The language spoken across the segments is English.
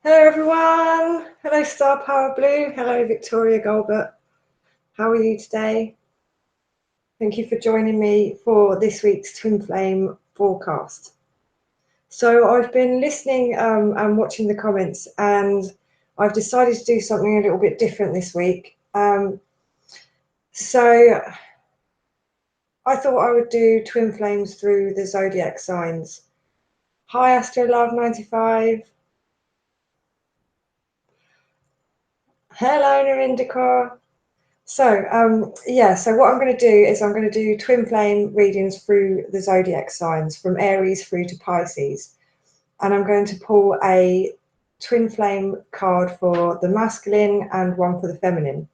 Hello everyone, hello Star Power Blue, hello Victoria Goldbert. How are you today? Thank you for joining me for this week's Twin Flame forecast. So I've been listening and watching the comments, and I've decided to do something a little bit different this week. So I thought I would do Twin Flames through the zodiac signs. Hi Astro Love 95. Hello Narindakar. So what I'm going to do is I'm going to do twin flame readings through the zodiac signs from Aries through to Pisces, and I'm going to pull a twin flame card for the masculine and one for the feminine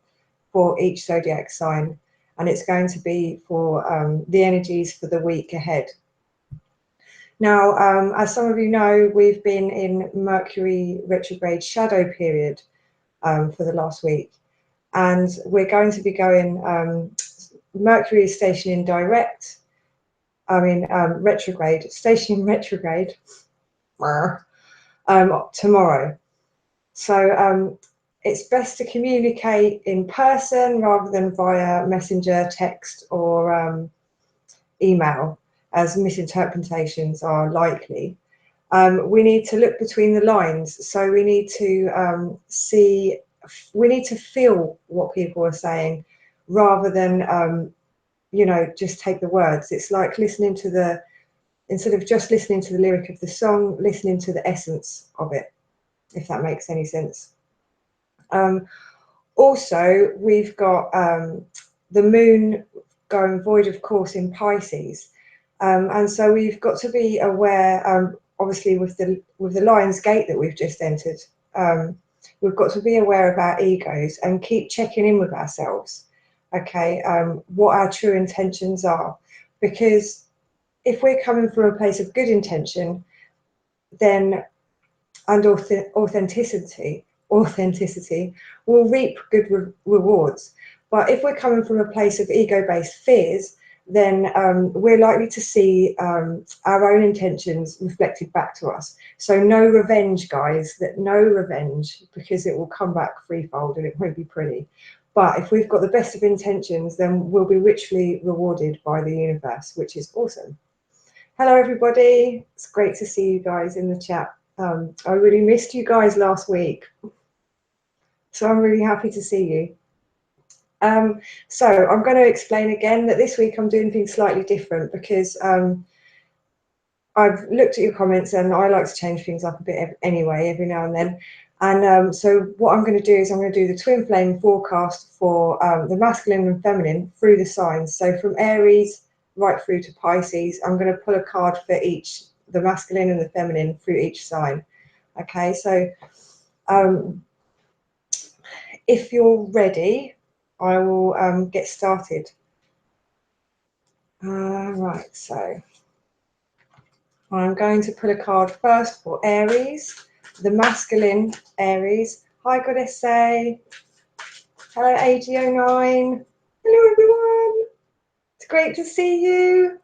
for each zodiac sign, and it's going to be for the energies for the week ahead. Now, as some of you know, we've been in Mercury retrograde shadow period for the last week. And we're going to be going, Mercury is stationing retrograde, stationing retrograde tomorrow. So it's best to communicate in person rather than via messenger, text, or email, as misinterpretations are likely. We need to look between the lines, so we need to we need to feel what people are saying rather than just take the words. It's like listening to instead of just listening to the lyric of the song, listening to the essence of it, if that makes any sense. Also, we've got the moon going void of course in Pisces, and so we've got to be aware, obviously with the Lion's Gate that we've just entered. We've got to be aware of our egos and keep checking in with ourselves, okay, what our true intentions are. Because if we're coming from a place of good intention, then, and authenticity, will reap good rewards. But if we're coming from a place of ego-based fears, then we're likely to see our own intentions reflected back to us. So no revenge, guys, no revenge, because it will come back threefold and it won't be pretty. But if we've got the best of intentions, then we'll be richly rewarded by the universe, which is awesome. Hello, everybody. It's great to see you guys in the chat. I really missed you guys last week, so I'm really happy to see you. So I'm going to explain again that this week I'm doing things slightly different because I've looked at your comments and I like to change things up a bit anyway, every now and then. And so what I'm going to do is I'm going to do the twin flame forecast for the masculine and feminine through the signs. So from Aries right through to Pisces, I'm going to pull a card for each, the masculine and the feminine through each sign. Okay, so if you're ready, I will get started. Right, so I'm going to pull a card first for Aries, the masculine Aries. Hi, Goddess Say. Hello, AG09. Hello, everyone. It's great to see you.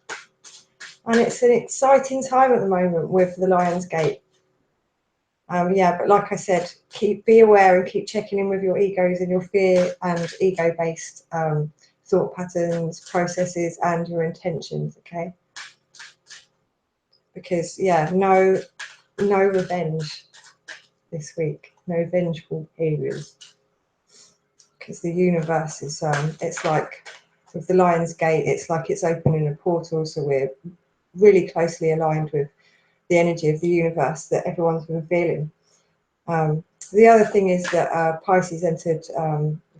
And it's an exciting time at the moment with the Lion's Gate. Yeah, but like I said, be aware and keep checking in with your egos and your fear and ego-based thought patterns, processes, and your intentions, okay? Because, yeah, no revenge this week, no vengeful behaviours. Because the universe is, it's like, with the Lion's Gate, it's like it's opening a portal, so we're really closely aligned with the energy of the universe that everyone's been feeling. The other thing is that Pisces entered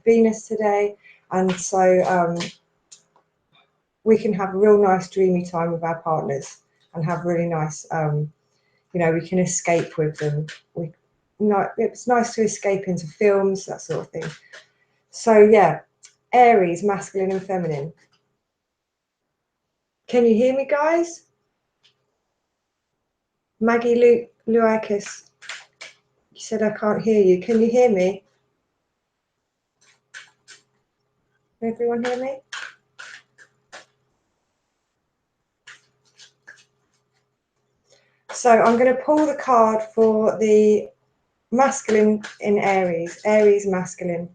Venus today, and so we can have a real nice dreamy time with our partners and have really nice, we can escape with them. It's nice to escape into films, that sort of thing. So yeah, Aries, masculine and feminine. Can you hear me, guys? Maggie Luakis, you said I can't hear you. Can you hear me? Can everyone hear me? So I'm going to pull the card for the masculine in Aries, Aries masculine.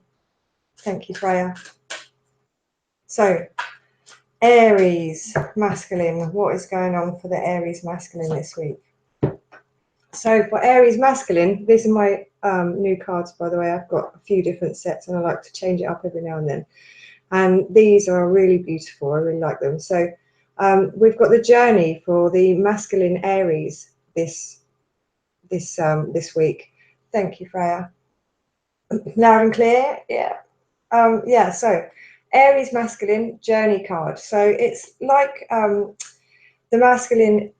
Thank you, Freya. So, Aries masculine, what is going on for the Aries masculine this week? So for Aries masculine, these are my new cards, by the way. I've got a few different sets and I like to change it up every now and then. And these are really beautiful. I really like them. So we've got the journey for the masculine Aries this week. Thank you, Freya. Loud and clear. Yeah. Yeah. So Aries masculine journey card. So it's like the masculine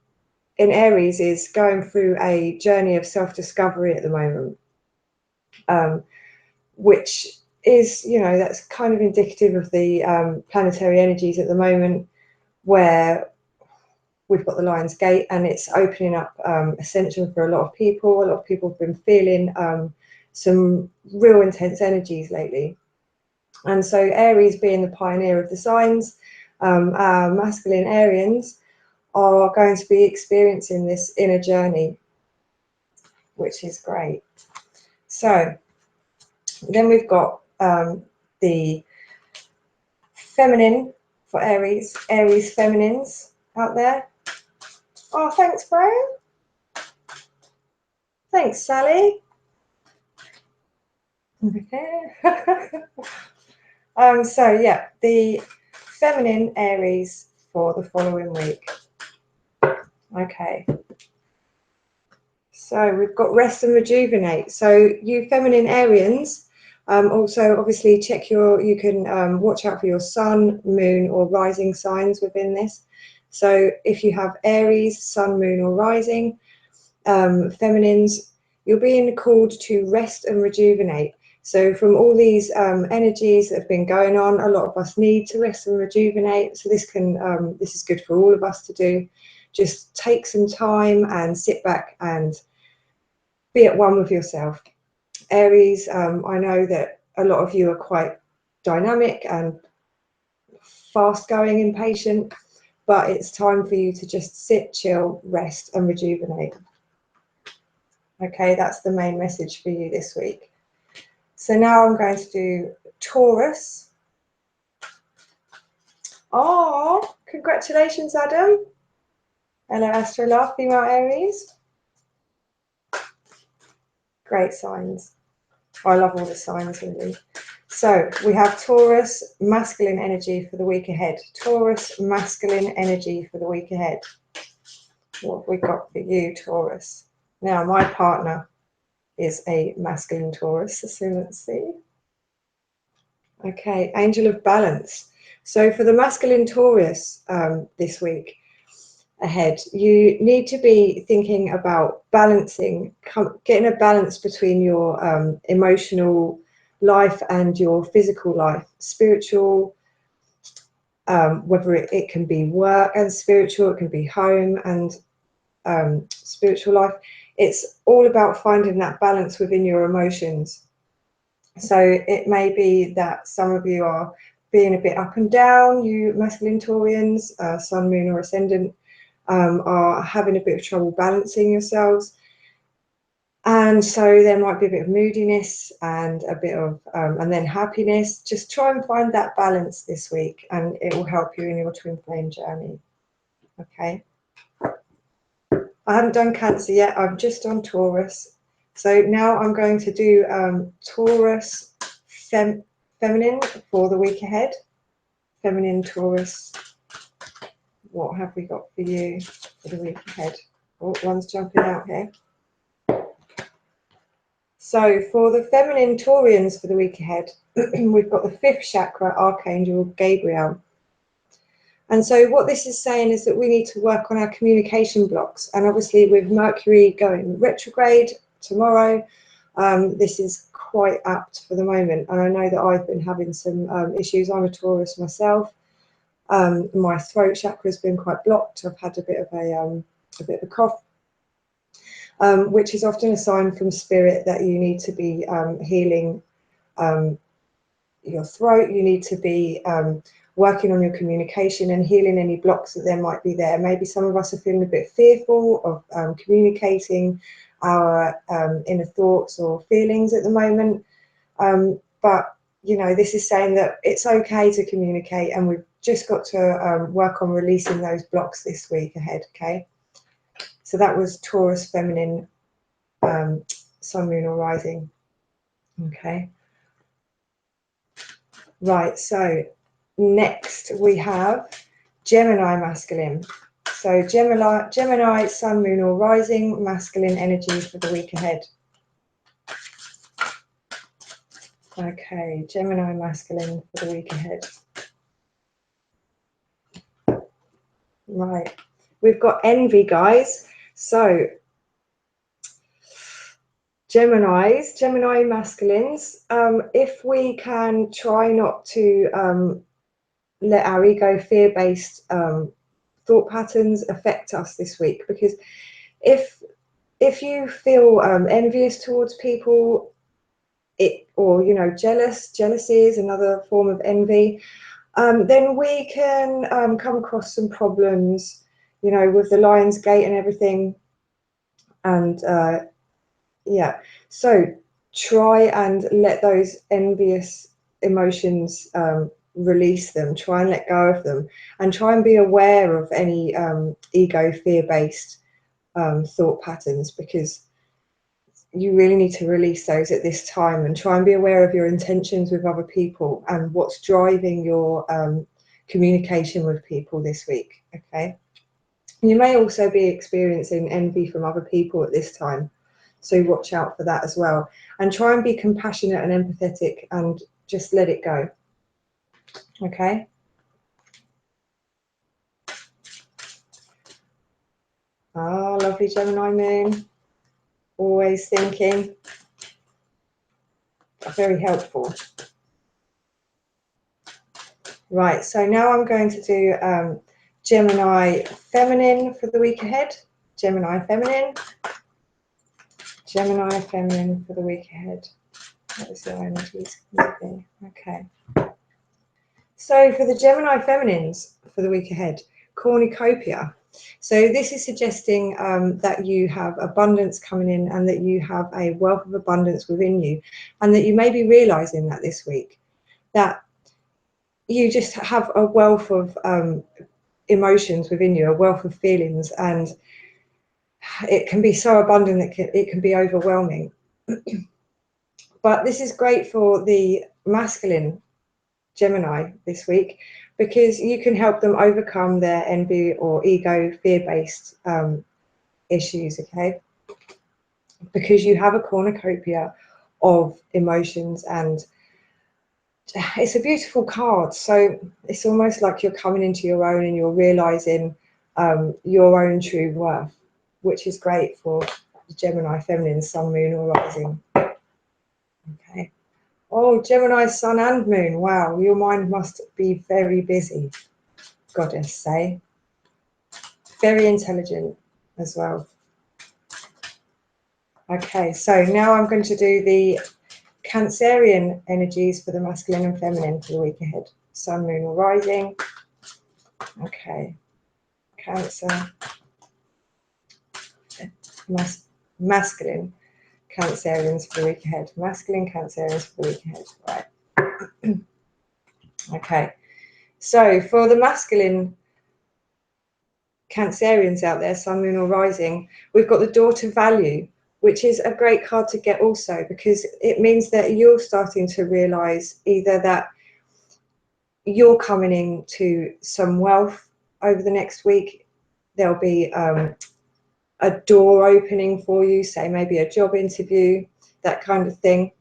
in Aries is going through a journey of self-discovery at the moment, which is, you know, that's kind of indicative of the planetary energies at the moment, where we've got the Lion's Gate and it's opening up ascension for a lot of people. A lot of people have been feeling some real intense energies lately. And so Aries, being the pioneer of the signs, our masculine Arians are going to be experiencing this inner journey, which is great. So then we've got the feminine for Aries, Aries feminines out there. Oh, thanks, Brian. Thanks, Sally. Okay. So yeah, the feminine Aries for the following week. Okay. So we've got rest and rejuvenate. So you feminine Arians, also obviously check you can watch out for your sun, moon or rising signs within this. So if you have Aries, sun, moon or rising, feminines, you're being called to rest and rejuvenate. So from all these energies that have been going on, a lot of us need to rest and rejuvenate. So this is good for all of us to do. Just take some time and sit back and be at one with yourself. Aries, I know that a lot of you are quite dynamic and fast going, impatient, but it's time for you to just sit, chill, rest and rejuvenate. Okay, that's the main message for you this week. So now I'm going to do Taurus. Oh, congratulations, Adam. Hello, Astrolove, female Aries. Great signs. I love all the signs, really. So we have Taurus, masculine energy for the week ahead. Taurus, masculine energy for the week ahead. What have we got for you, Taurus? Now, my partner is a masculine Taurus, so let's see. Okay, Angel of Balance. So for the masculine Taurus this week ahead, you need to be thinking about balancing, getting a balance between your emotional life and your physical life, spiritual, whether it can be work and spiritual, it can be home and spiritual life. It's all about finding that balance within your emotions. So it may be that some of you are being a bit up and down, you masculine Taurians, sun, moon or ascendant, are having a bit of trouble balancing yourselves. And so there might be a bit of moodiness and a bit of, and then happiness. Just try and find that balance this week and it will help you in your twin flame journey. Okay. I haven't done Cancer yet, I'm just on Taurus. So now I'm going to do Taurus feminine for the week ahead. Feminine Taurus. What have we got for you for the week ahead? Oh, one's jumping out here. So for the feminine Taurians for the week ahead, we've got the 5th chakra, Archangel Gabriel. And so what this is saying is that we need to work on our communication blocks. And obviously with Mercury going retrograde tomorrow, this is quite apt for the moment. And I know that I've been having some issues. I'm a Taurus myself. My throat chakra has been quite blocked. I've had a bit of a cough, which is often a sign from spirit that you need to be healing your throat. You need to be working on your communication and healing any blocks that there might be there. Maybe some of us are feeling a bit fearful of communicating our inner thoughts or feelings at the moment. But you know, this is saying that it's okay to communicate, and we've just got to work on releasing those blocks this week ahead. Okay, so that was Taurus feminine, sun, moon, or rising. Okay, right, so next we have Gemini masculine. So Gemini sun, moon, or rising masculine energy for the week ahead. Okay, Gemini masculine for the week ahead. Right, we've got envy, guys. So Gemini masculines, if we can try not to let our ego fear-based thought patterns affect us this week, because if you feel envious towards people, or you know, jealousy is another form of envy, then we can come across some problems, you know, with the Lion's Gate and everything. And yeah, so try and let those envious emotions release them, try and let go of them, and try and be aware of any ego fear-based thought patterns, because you really need to release those at this time, and try and be aware of your intentions with other people and what's driving your communication with people this week. Okay, you may also be experiencing envy from other people at this time, so watch out for that as well, and try and be compassionate and empathetic and just let it go. Okay, oh, lovely Gemini moon, always thinking, very helpful. Right, so now I'm going to do Gemini feminine for the week ahead. Gemini feminine for the week ahead. What is their energies? Okay. So for the Gemini feminines for the week ahead, cornucopia. So this is suggesting that you have abundance coming in, and that you have a wealth of abundance within you, and that you may be realizing that this week, that you just have a wealth of emotions within you, a wealth of feelings, and it can be so abundant that it can be overwhelming. But this is great for the masculine Gemini this week, because you can help them overcome their envy or ego fear-based issues. Okay, because you have a cornucopia of emotions, and it's a beautiful card. So it's almost like you're coming into your own, and you're realizing your own true worth, which is great for the Gemini feminine sun, moon, or rising. Okay. Oh, Gemini sun and moon. Wow, your mind must be very busy, goddess say. Very intelligent as well. Okay, so now I'm going to do the Cancerian energies for the masculine and feminine for the week ahead. Sun, moon, or rising. Okay, Cancer, masculine Cancerians for the week ahead. Masculine Cancerians for the week ahead. Right. Okay, so for the masculine Cancerians out there, sun, moon, or rising, we've got the Door to Value, which is a great card to get also, because it means that you're starting to realize either that you're coming into some wealth over the next week. There'll be a door opening for you, say maybe a job interview, that kind of thing.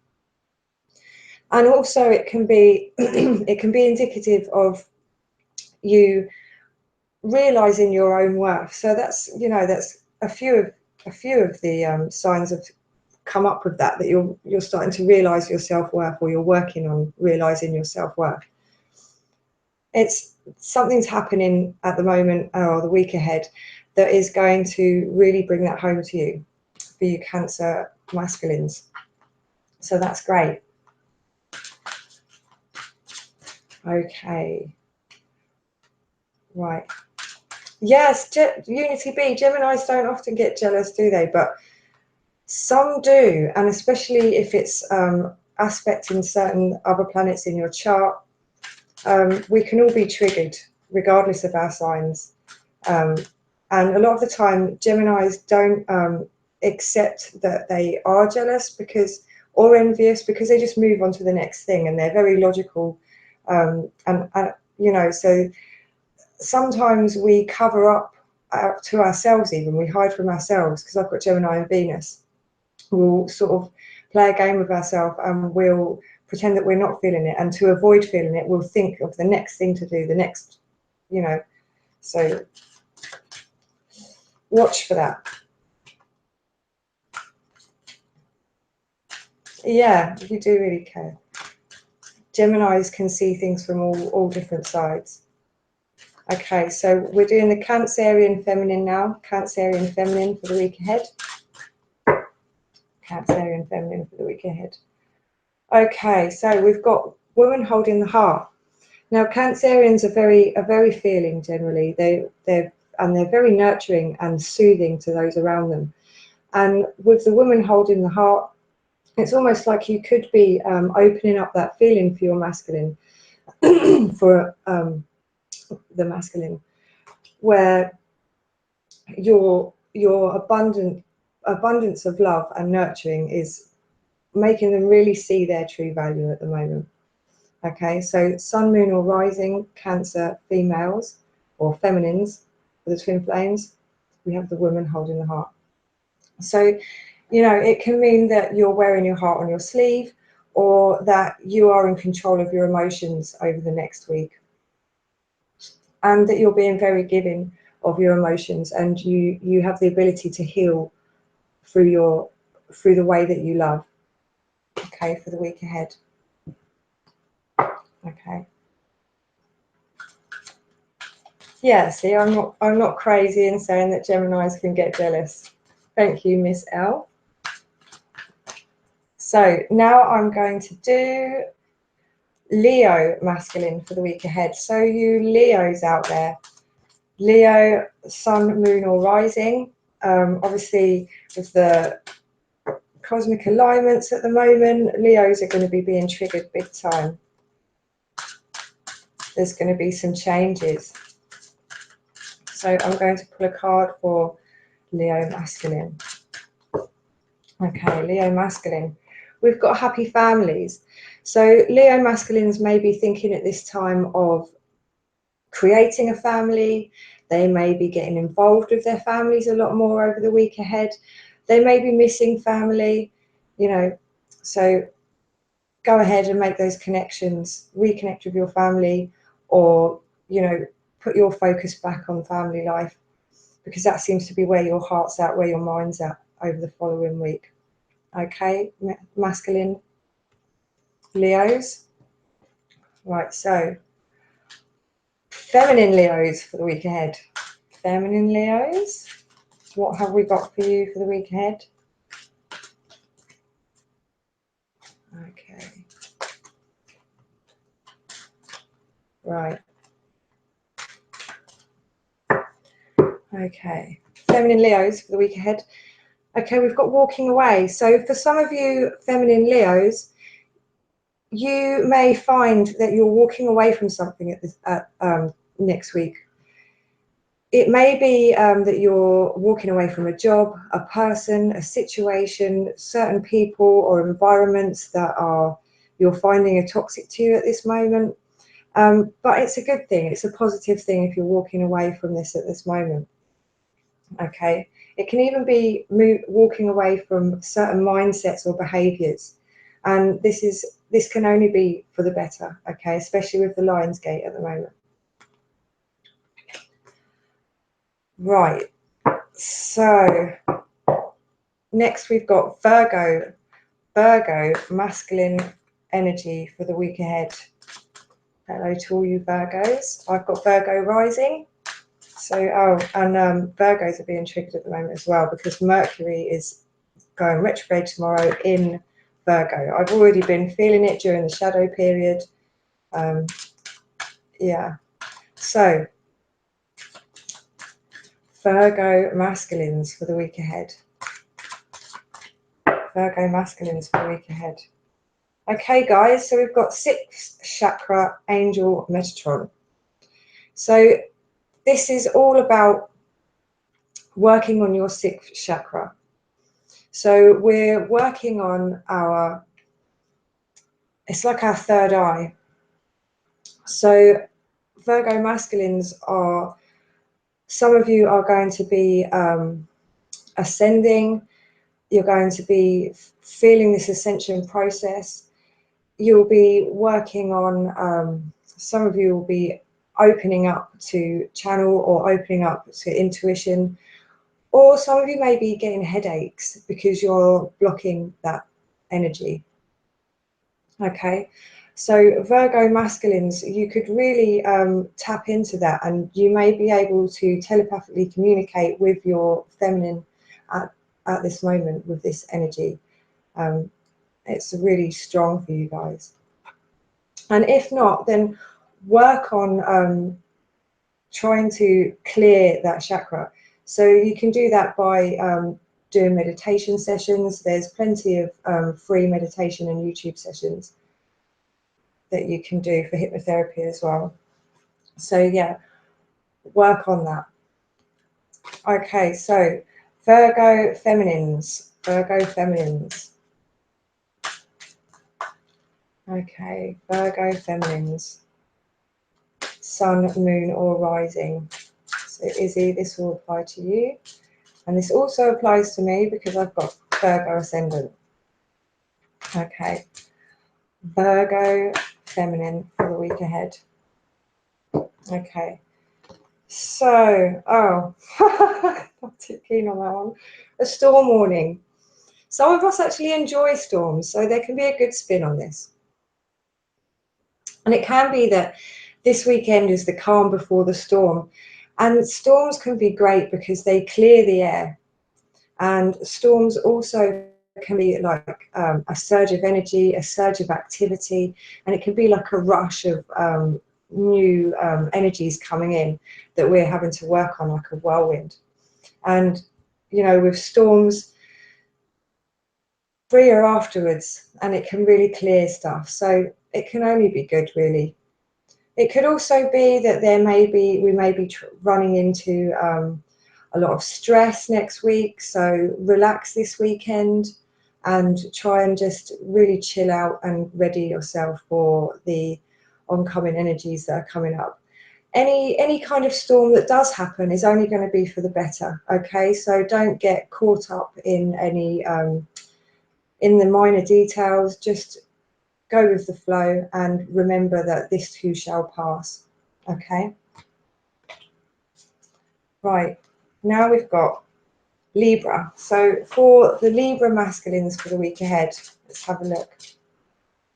And also it can be it can be indicative of you realizing your own worth. So that's, you know, that's a few of the signs have come up with that you're starting to realize your self-worth, or you're working on realizing your self-worth. It's something's happening at the moment, or the week ahead, that is going to really bring that home to you for you Cancer masculines. So that's great. Okay, right. Yes, Unity B, Geminis don't often get jealous, do they? But Some do, and especially if it's aspecting certain other planets in your chart, we can all be triggered regardless of our signs. And a lot of the time, Geminis don't accept that they are jealous or envious, because they just move on to the next thing, and they're very logical. And you know, so sometimes we cover up to ourselves, even we hide from ourselves, because I've got Gemini and Venus. We'll sort of play a game with ourselves, and we'll pretend that we're not feeling it, and to avoid feeling it, we'll think of the next thing to do, the next, you know. So watch for that. Yeah, you do really care. Geminis can see things from all different sides. Okay, so we're doing the Cancerian feminine now. Cancerian feminine for the week ahead. Cancerian feminine for the week ahead. Okay, so we've got woman holding the heart. Now, Cancerians are very feeling generally. They're very nurturing and soothing to those around them. And with the woman holding the heart, it's almost like you could be opening up that feeling for your masculine, for the masculine, where your abundance of love and nurturing is making them really see their true value at the moment. Okay, so sun, moon, or rising Cancer females or feminines for the twin flames, we have the woman holding the heart. So, you know, it can mean that you're wearing your heart on your sleeve, or that you are in control of your emotions over the next week, and that you're being very giving of your emotions, and you have the ability to heal through the way that you love. Okay, for the week ahead. Okay. Yeah, see, I'm not crazy in saying that Geminis can get jealous. Thank you, Miss L. So now I'm going to do Leo masculine for the week ahead. So you Leos out there, Leo, sun, moon, or rising. Obviously, with the cosmic alignments at the moment, Leos are going to be being triggered big time. There's going to be some changes. So I'm going to pull a card for Leo masculine. Okay, Leo masculine. We've got happy families. So Leo masculines may be thinking at this time of creating a family. They may be getting involved with their families a lot more over the week ahead. They may be missing family, you know. So go ahead and make those connections, reconnect with your family, or, you know, put your focus back on family life, because that seems to be where your heart's at, where your mind's at over the following week. Okay, masculine Leos. Right, so feminine Leos for the week ahead. Feminine Leos, what have we got for you for the week ahead? Okay. Right. Okay. Feminine Leos for the week ahead. Okay, we've got walking away. So for some of you feminine Leos, you may find that you're walking away from something next week. It may be that you're walking away from a job, a person, a situation, certain people or environments that you're finding are toxic to you at this moment. But it's a good thing. It's a positive thing if you're walking away from this at this moment. Okay. It can even be walking away from certain mindsets or behaviors. And this can only be for the better, okay, especially with the Lion's Gate at the moment. Right. So next we've got Virgo masculine energy for the week ahead. Hello to all you Virgos. I've got Virgo rising. So, Virgos are being triggered at the moment as well, because Mercury is going retrograde tomorrow in Virgo. I've already been feeling it during the shadow period. Yeah. So, Virgo masculines for the week ahead. Virgo masculines for the week ahead. Okay, guys, so we've got 6th chakra, angel Metatron. So this is all about working on your 6th chakra. So we're working on it's like our third eye. So Virgo masculines some of you are going to be ascending. You're going to be feeling this ascension process. You'll be working on, some of you will be opening up to channel or opening up to intuition, or some of you may be getting headaches because you're blocking that energy. Okay, so Virgo masculines, you could really tap into that, and you may be able to telepathically communicate with your feminine at this moment with this energy. It's really strong for you guys. And if not, then work on trying to clear that chakra. So you can do that by doing meditation sessions. There's plenty of free meditation and YouTube sessions that you can do for hypnotherapy as well. So yeah, work on that. Okay, so Virgo feminines. Okay, Virgo feminines. Sun, moon, or rising. So Izzy, this will apply to you. And this also applies to me because I've got Virgo ascendant. Okay, Virgo feminine for the week ahead. Okay, so, not too keen on that one. A storm warning. Some of us actually enjoy storms, so there can be a good spin on this. And it can be that this weekend is the calm before the storm. And storms can be great because they clear the air. And storms also can be like a surge of energy, a surge of activity, and it can be like a rush of new energies coming in that we're having to work on, like a whirlwind. And you know, with storms, freer afterwards, and it can really clear stuff. So it can only be good, really. It could also be that we may be running into a lot of stress next week. So relax this weekend and try and just really chill out and ready yourself for the oncoming energies that are coming up. Any kind of storm that does happen is only going to be for the better. Okay, so don't get caught up in any in the minor details. Just go with the flow and remember that this too shall pass. Okay, right, now we've got Libra. So for the Libra masculines for the week ahead, let's have a look.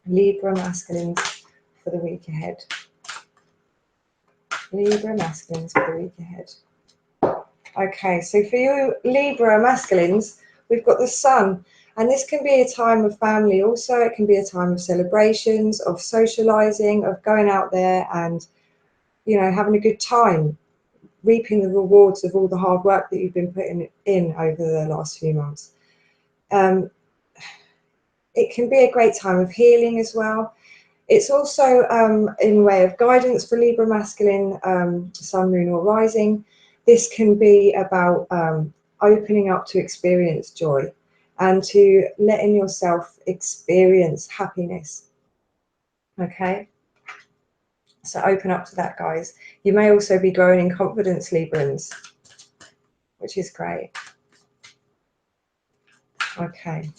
Libra masculines for the week ahead. Libra masculines for the week ahead. Okay, so for you Libra masculines, we've got the Sun. And this can be a time of family also. It can be a time of celebrations, of socializing, of going out there and, you know, having a good time, reaping the rewards of all the hard work that you've been putting in over the last few months. It can be a great time of healing as well. It's also in way of guidance for Libra masculine, sun, moon or rising. This can be about opening up to experience joy and to letting yourself experience happiness. Okay, so open up to that, guys. You may also be growing in confidence, Librans, which is great. Okay,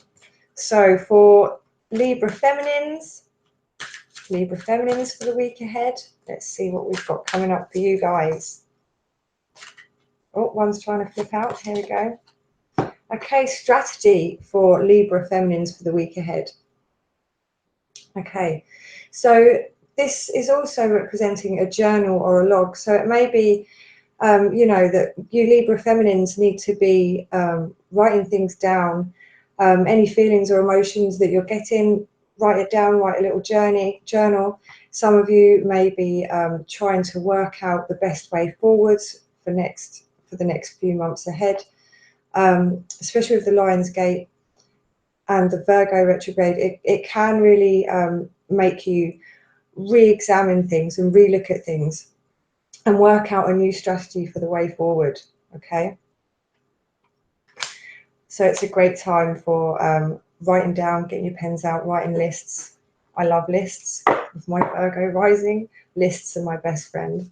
so for Libra feminines for the week ahead, let's see what we've got coming up for you guys. Oh, one's trying to flip out. Here we go. Okay, strategy for Libra feminines for the week ahead. Okay, so this is also representing a journal or a log. So it may be, you know, that you Libra feminines need to be writing things down. Any feelings or emotions that you're getting, write it down, write a little journal. Some of you may be trying to work out the best way forwards for the next few months ahead, especially with the Lion's Gate. and the Virgo retrograde, it can really make you re-examine things and re-look at things and work out a new strategy for the way forward. Okay, so it's a great time for writing down, getting your pens out, writing lists. I love lists. With my Virgo rising, lists are my best friend.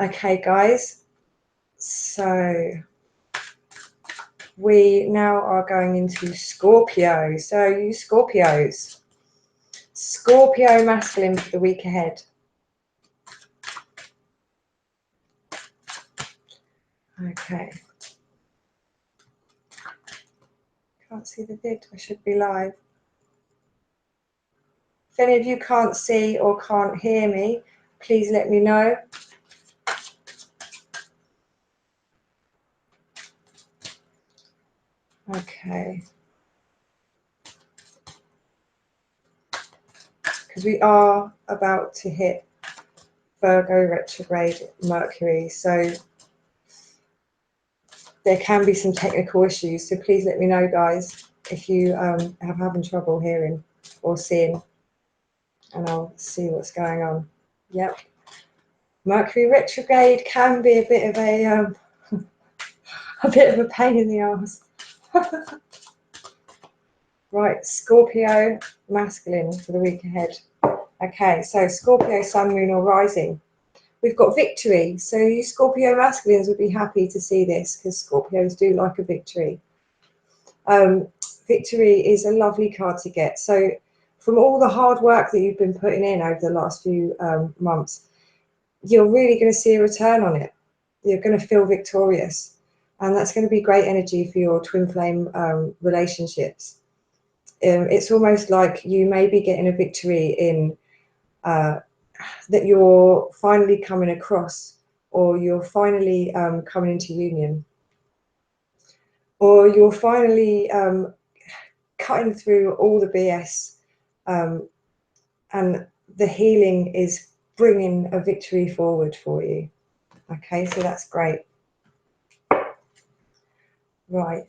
Okay, guys, so we now are going into Scorpio. So you Scorpios, Scorpio masculine for the week ahead. Okay. Can't see the vid. I should be live. If any of you can't see or can't hear me, please let me know. Okay. Because we are about to hit Virgo retrograde Mercury, so there can be some technical issues. So please let me know, guys, if you have having trouble hearing or seeing, and I'll see what's going on. Yep. Mercury retrograde can be a bit of a pain in the arse. Right, Scorpio masculine for the week ahead. Okay, so Scorpio sun, moon or rising. We've got victory. So you Scorpio masculines would be happy to see this because Scorpios do like a victory. Victory is a lovely card to get. So from all the hard work that you've been putting in over the last few months, you're really going to see a return on it. You're going to feel victorious. And that's going to be great energy for your twin flame relationships. It's almost like you may be getting a victory in that you're finally coming across, or you're finally coming into union, or you're finally cutting through all the BS, and the healing is bringing a victory forward for you. Okay, so that's great. Right.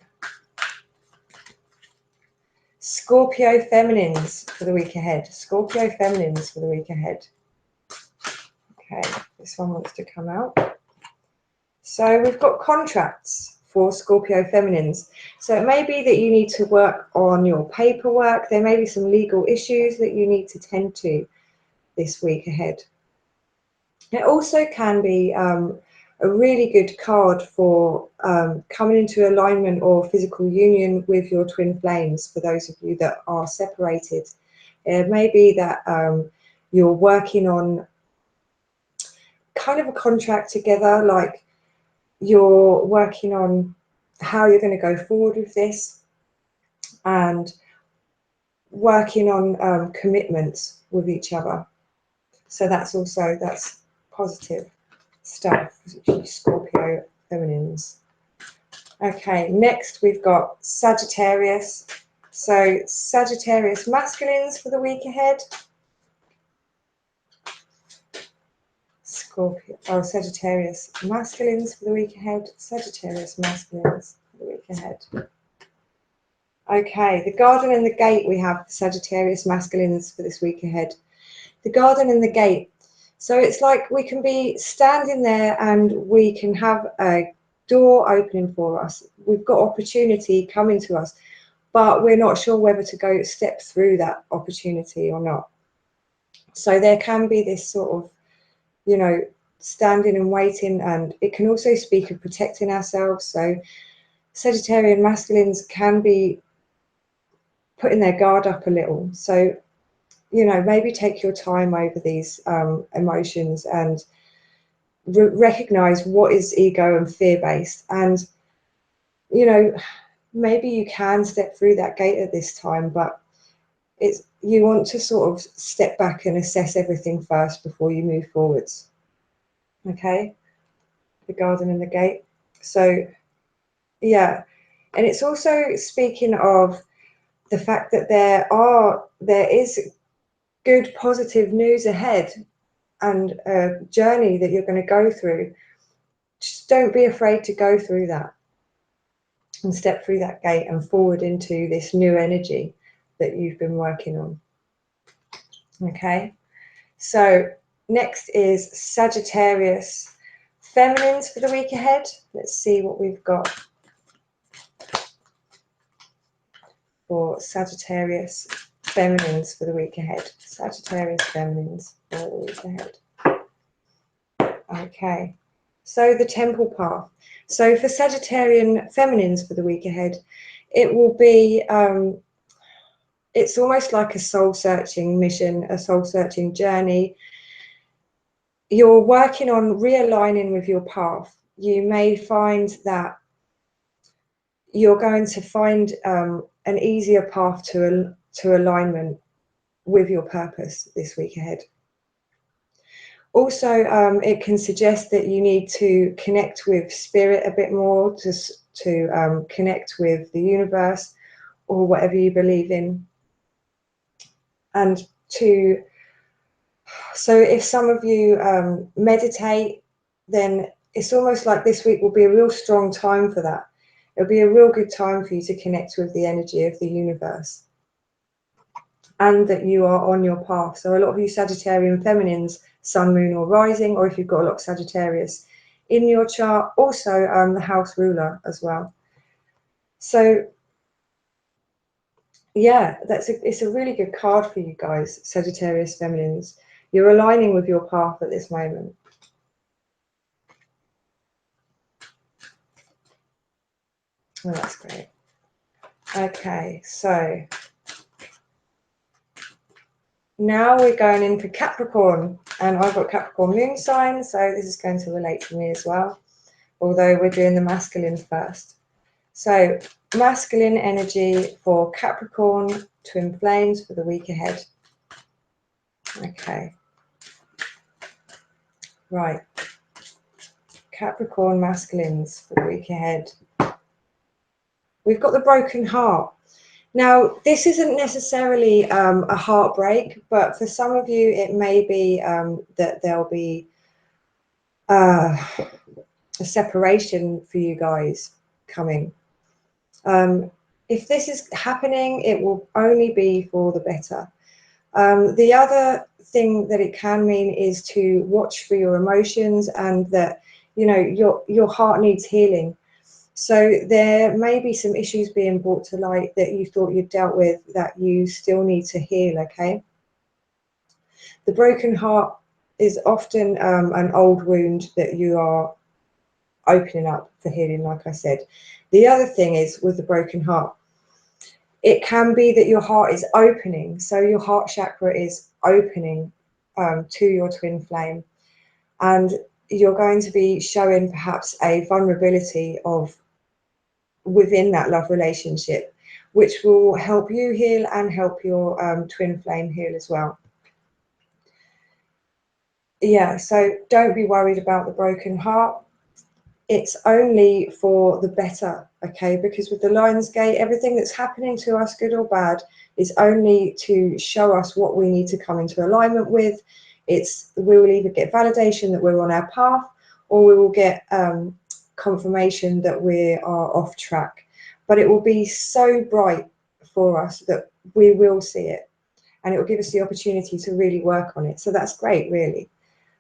Scorpio feminines for the week ahead. Scorpio feminines for the week ahead. Okay, this one wants to come out. So we've got contracts for Scorpio feminines. So it may be that you need to work on your paperwork. There may be some legal issues that you need to tend to this week ahead. It also can be a really good card for coming into alignment or physical union with your twin flames, for those of you that are separated. It may be that you're working on kind of a contract together, like you're working on how you're going to go forward with this, and working on commitments with each other. So that's positive stuff, Scorpio feminines. Okay, next we've got Sagittarius. So Sagittarius masculines for the week ahead. Sagittarius masculines for the week ahead. Sagittarius masculines for the week ahead. Okay, the garden and the gate we have for Sagittarius masculines for this week ahead. The garden and the gate. So it's like we can be standing there and we can have a door opening for us. We've got opportunity coming to us, but we're not sure whether to step through that opportunity or not. So there can be this sort of, you know, standing and waiting, and it can also speak of protecting ourselves. So Sagittarian masculines can be putting their guard up a little. So, you know, maybe take your time over these emotions and recognize what is ego and fear-based. And, you know, maybe you can step through that gate at this time, but you want to sort of step back and assess everything first before you move forwards. Okay, the garden and the gate. So yeah, and it's also speaking of the fact that there is good positive news ahead, and a journey that you're going to go through. Just don't be afraid to go through that. and step through that gate and forward into this new energy that you've been working on. Okay, so next is Sagittarius feminines for the week ahead. Let's see what we've got for Sagittarius feminines for the week ahead. Sagittarius feminines for the week ahead. Okay, so the temple path. So for Sagittarian feminines for the week ahead, it will be, it's almost like a soul-searching mission, a soul-searching journey. You're working on realigning with your path. You may find that you're going to find an easier path to alignment with your purpose this week ahead. Also, it can suggest that you need to connect with spirit a bit more, to connect with the universe or whatever you believe in. And so if some of you meditate, then it's almost like this week will be a real strong time for that. It'll be a real good time for you to connect with the energy of the universe, and that you are on your path. So a lot of you Sagittarian feminines, sun, moon or rising, or if you've got a lot of Sagittarius in your chart, also the house ruler as well. So yeah, it's a really good card for you guys, Sagittarius feminines. You're aligning with your path at this moment. Oh, that's great. Okay, so now we're going in for Capricorn, and I've got Capricorn moon sign, so this is going to relate to me as well, although we're doing the masculine first. So masculine energy for Capricorn twin flames for the week ahead. Okay, right, Capricorn masculines for the week ahead. We've got the broken heart. Now, this isn't necessarily a heartbreak, but for some of you, it may be that there'll be a separation for you guys coming. If this is happening, it will only be for the better. The other thing that it can mean is to watch for your emotions, and that, you know, your heart needs healing. So there may be some issues being brought to light that you thought you'd dealt with that you still need to heal, okay? The broken heart is often an old wound that you are opening up for healing, like I said. The other thing is with the broken heart, it can be that your heart is opening. So your heart chakra is opening to your twin flame. And you're going to be showing perhaps a vulnerability of within that love relationship, which will help you heal and help your twin flame heal as well. Yeah, so don't be worried about the broken heart. It's only for the better, okay? Because with the Lion's Gate, everything that's happening to us, good or bad, is only to show us what we need to come into alignment with. We will either get validation that we're on our path, or we will get confirmation that we are off track. But it will be so bright for us that we will see it, and it will give us the opportunity to really work on it. So that's great, really.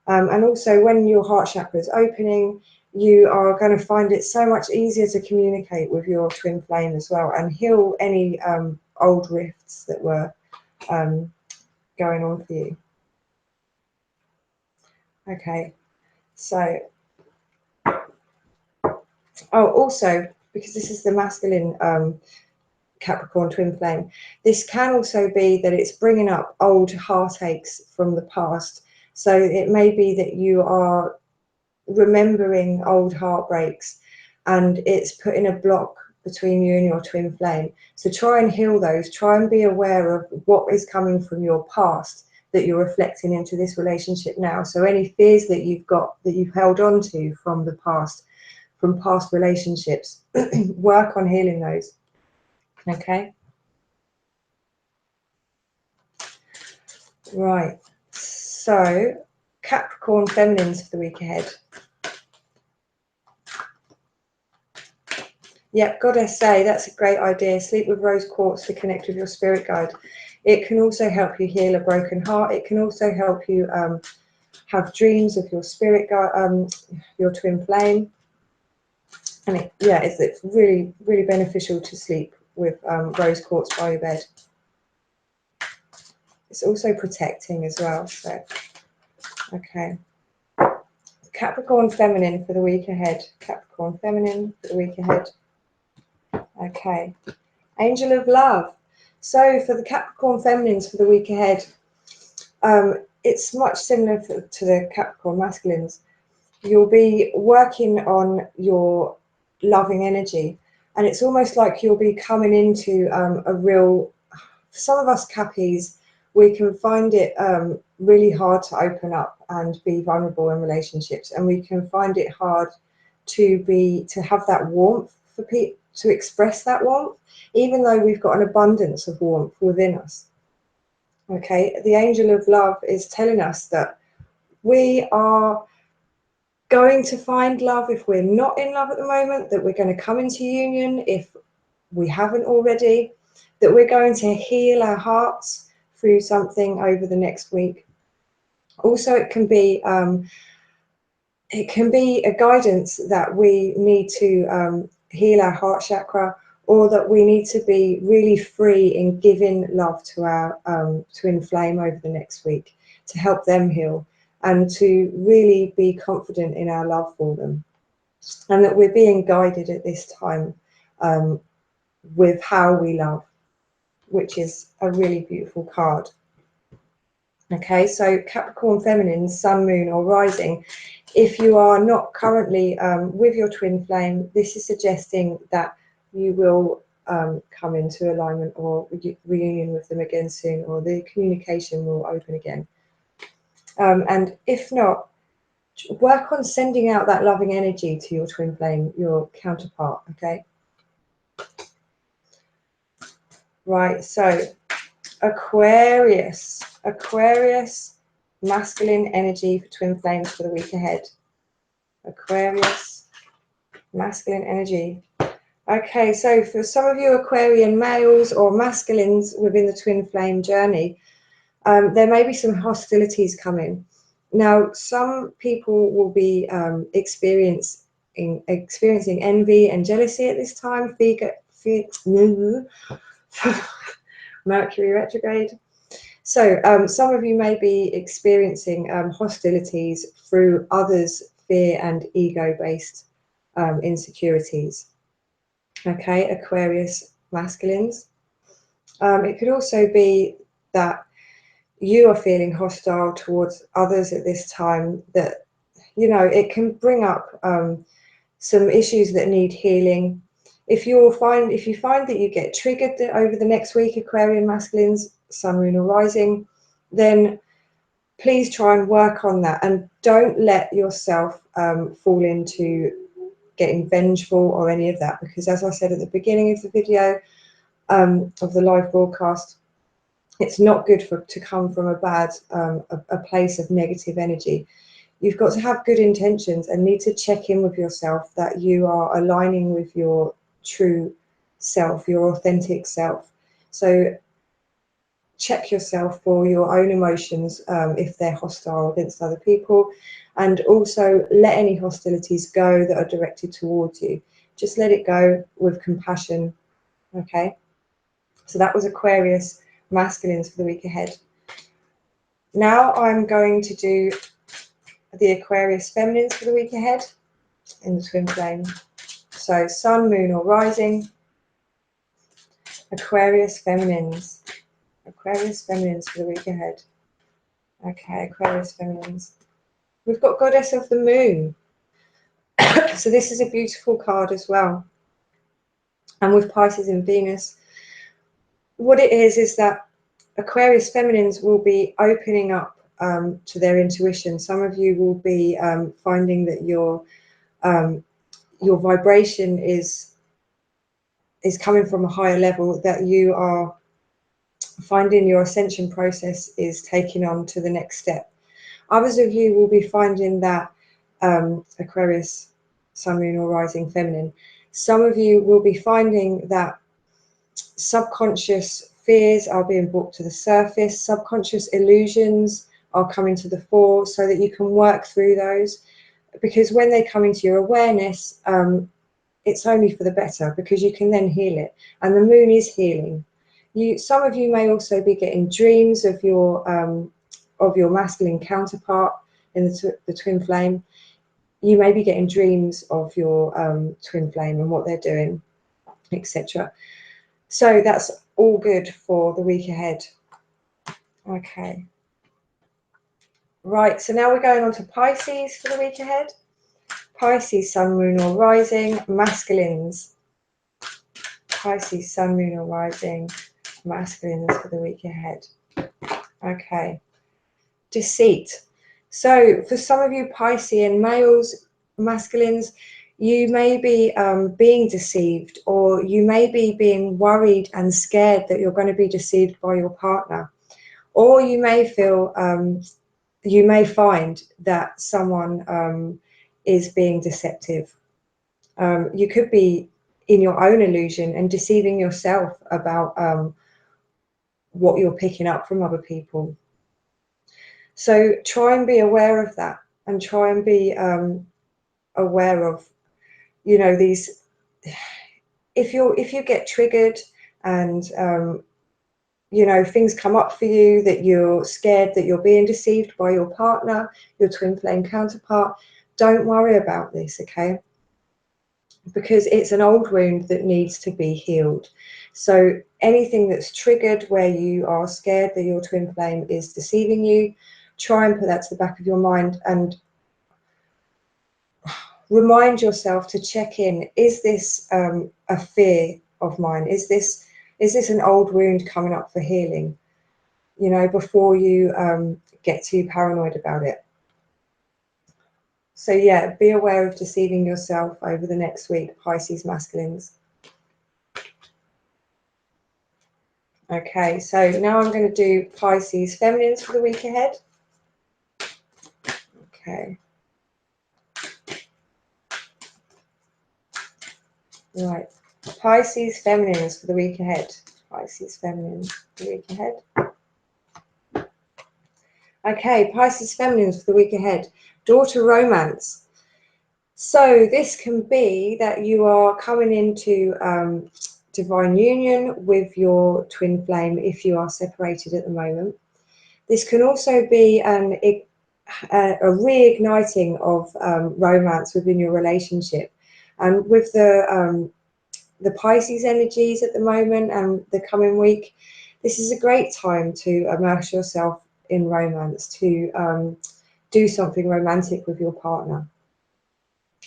And also, when your heart chakra is opening, you are going to find it so much easier to communicate with your twin flame as well, and heal any old rifts that were going on for you. Okay, so, also, because this is the masculine Capricorn twin flame, this can also be that it's bringing up old heartaches from the past. So it may be that you are remembering old heartbreaks, and it's putting a block between you and your twin flame. So try and heal those. Try and be aware of what is coming from your past that you're reflecting into this relationship now. So any fears that you've got, that you've held on to from the past, from past relationships, work on healing those. Okay. Right. So Capricorn feminines for the week ahead. Yep, Goddess say, that's a great idea. Sleep with rose quartz to connect with your spirit guide. It can also help you heal a broken heart. It can also help you have dreams of your spirit guide, your twin flame. And it's really, really beneficial to sleep with rose quartz by your bed. It's also protecting as well. So, okay. Capricorn feminine for the week ahead. Capricorn feminine for the week ahead. Okay. Angel of love. So for the Capricorn feminines for the week ahead, it's much similar to the Capricorn masculines. You'll be working on your loving energy, and it's almost like you'll be coming into a real, for some of us Cappies, we can find it really hard to open up and be vulnerable in relationships, and we can find it hard to have that warmth for people, to express that warmth, even though we've got an abundance of warmth within us. Okay, the angel of love is telling us that we are going to find love if we're not in love at the moment, that we're going to come into union if we haven't already, that we're going to heal our hearts through something over the next week. Also, it can be a guidance that we need to heal our heart chakra, or that we need to be really free in giving love to our twin flame over the next week to help them heal, and to really be confident in our love for them, and that we're being guided at this time with how we love, which is a really beautiful card. Okay, so Capricorn feminine, sun, moon or rising, if you are not currently with your twin flame, this is suggesting that you will come into alignment or reunion with them again soon, or the communication will open again. And if not, work on sending out that loving energy to your twin flame, your counterpart, okay? Right, so Aquarius, masculine energy for twin flames for the week ahead. Aquarius, masculine energy. Okay, so for some of you Aquarian males or masculines within the twin flame journey, there may be some hostilities coming. Now, some people will be experiencing envy and jealousy at this time. Mercury retrograde. So some of you may be experiencing hostilities through others' fear and ego-based insecurities. Okay, Aquarius masculines. It could also be that you are feeling hostile towards others at this time, that, you know, it can bring up some issues that need healing. If you find that you get triggered over the next week, Aquarian masculines, sun, moon or rising, then please try and work on that, and don't let yourself fall into getting vengeful or any of that, because as I said at the beginning of the video, of the live broadcast, it's not good to come from a place of negative energy. You've got to have good intentions and need to check in with yourself that you are aligning with your true self, your authentic self. So check yourself for your own emotions if they're hostile against other people, and also let any hostilities go that are directed towards you. Just let it go with compassion. Okay, so that was Aquarius masculines for the week ahead. Now I'm going to do the Aquarius feminines for the week ahead in the twin flame. So sun, moon or rising, Aquarius feminines. Aquarius feminines for the week ahead. Okay, Aquarius feminines. We've got Goddess of the Moon. So this is a beautiful card as well. And with Pisces and Venus, what it is that Aquarius feminines will be opening up to their intuition. Some of you will be finding that your vibration is coming from a higher level, that you are finding your ascension process is taking on to the next step. Others of you will be finding that Aquarius, sun, moon or rising feminine, Some of you will be finding that subconscious fears are being brought to the surface, subconscious illusions are coming to the fore, so that you can work through those. Because when they come into your awareness, it's only for the better, because you can then heal it. And the moon is healing. Some of you may also be getting dreams of your masculine counterpart in the twin flame. You may be getting dreams of your twin flame and what they're doing, etc. So that's all good for the week ahead. Okay. Right, so now we're going on to Pisces for the week ahead. Pisces, sun, moon or rising, masculines. Pisces, sun, moon or rising, masculines for the week ahead. Okay. Deceit. So for some of you Piscean males, masculines, you may be being deceived, or you may be being worried and scared that you're going to be deceived by your partner. Or you may feel, you may find that someone is being deceptive. You could be in your own illusion and deceiving yourself about what you're picking up from other people. So try and be aware of that, and try and be aware of, you know, these. If you get triggered and you know, things come up for you that you're scared that you're being deceived by your partner, your twin flame counterpart, don't worry about this, okay? Because it's an old wound that needs to be healed. So anything that's triggered where you are scared that your twin flame is deceiving you, try and put that to the back of your mind and remind yourself to check in. Is this a fear of mine? Is this an old wound coming up for healing? You know, before you get too paranoid about it. So yeah, be aware of deceiving yourself over the next week, Pisces masculines. Okay, so now I'm going to do Pisces feminines for the week ahead. Okay. Right, Pisces feminines for the week ahead. Pisces feminines for the week ahead. Okay, Pisces feminines for the week ahead. Daughter romance. So this can be that you are coming into divine union with your twin flame if you are separated at the moment. This can also be a reigniting of romance within your relationship. And with the Pisces energies at the moment and the coming week, this is a great time to immerse yourself in romance, to do something romantic with your partner.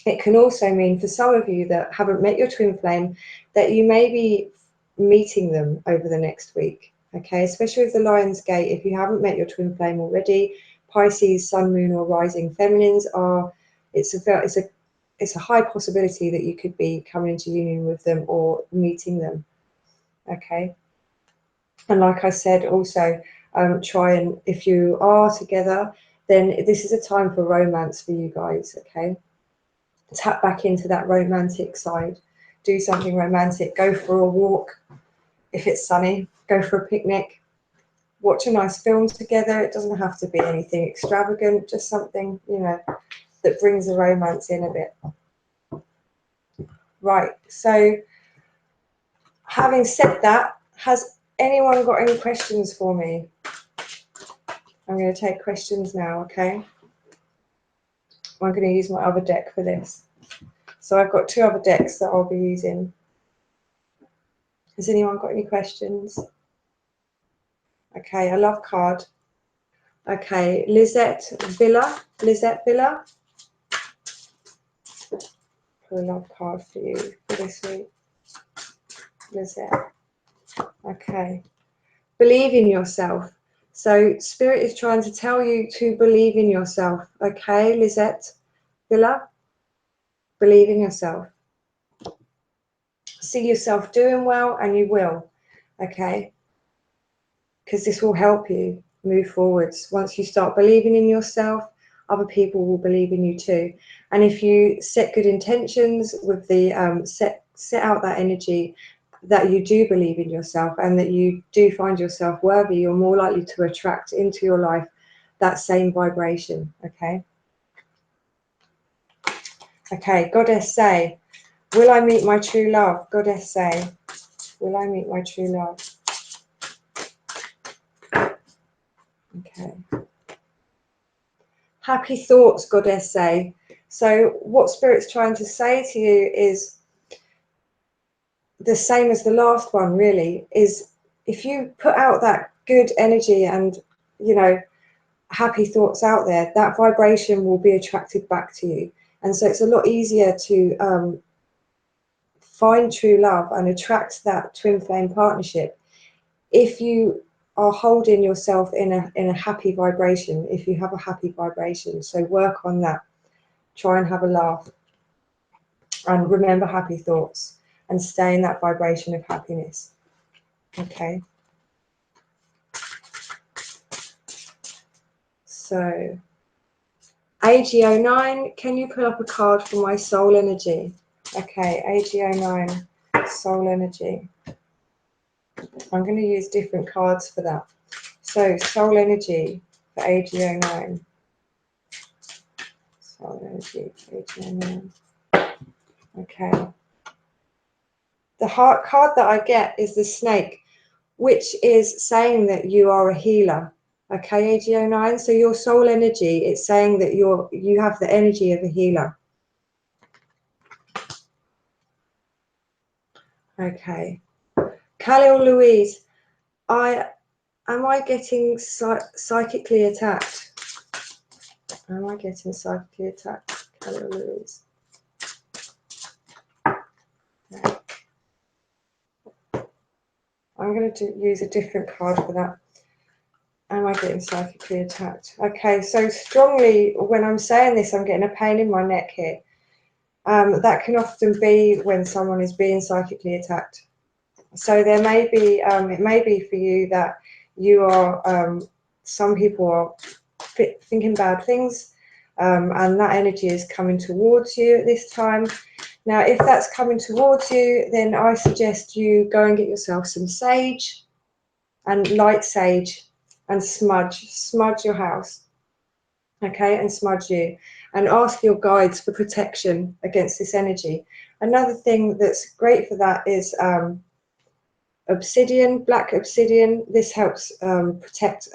It can also mean for some of you that haven't met your twin flame that you may be meeting them over the next week. Okay, especially with the Lion's Gate, if you haven't met your twin flame already, Pisces, sun, moon or rising feminines are, it's a high possibility that you could be coming into union with them or meeting them. Okay, and like I said, also try and, if you are together, then this is a time for romance for you guys. Okay, tap back into that romantic side, do something romantic, go for a walk if it's sunny, go for a picnic, watch a nice film together. It doesn't have to be anything extravagant, just something, you know, that brings the romance in a bit. Right, so having said that, has anyone got any questions for me? I'm going to take questions now, okay? I'm going to use my other deck for this. So I've got two other decks that I'll be using. Has anyone got any questions? Okay, a love card. Okay, Lisette Villa. Put a love card for you for this week. Lisette. Okay. Believe in yourself. So Spirit is trying to tell you to believe in yourself. Okay, Lisette Villa. Believe in yourself. See yourself doing well, and you will. Okay. Because this will help you move forwards. Once you start believing in yourself, other people will believe in you too. And if you set good intentions with the set out that energy that you do believe in yourself and that you do find yourself worthy, you're more likely to attract into your life that same vibration. Okay, Goddess say, will I meet my true love? Goddess say, will I meet my true love? Okay. Happy thoughts, Goddess say. So what Spirit's trying to say to you is the same as the last one, really, is if you put out that good energy and, you know, happy thoughts out there, that vibration will be attracted back to you. And so it's a lot easier to find true love and attract that twin flame partnership if you are holding yourself in a happy vibration, if you have a happy vibration. So work on that. Try and have a laugh and remember happy thoughts and stay in that vibration of happiness. Okay. So AG09, can you pull up a card for my soul energy? Okay, AG09, soul energy. I'm going to use different cards for that. So soul energy for AG09. Soul energy for AG09. Okay. The heart card that I get is the snake, which is saying that you are a healer. Okay, AG09. So your soul energy, it's saying that you have the energy of a healer. Okay. Khalil Louise, am I getting psychically attacked? Am I getting psychically attacked? Khalil Louise. No. I'm going to use a different card for that. Am I getting psychically attacked? Okay, so strongly, when I'm saying this, I'm getting a pain in my neck here. That can often be when someone is being psychically attacked. So there may be, it may be for you that you are, some people are thinking bad things, and that energy is coming towards you at this time. Now, if that's coming towards you, then I suggest you go and get yourself some sage and light sage and smudge your house, okay, and smudge you, and ask your guides for protection against this energy. Another thing that's great for that is obsidian, black obsidian. This helps protect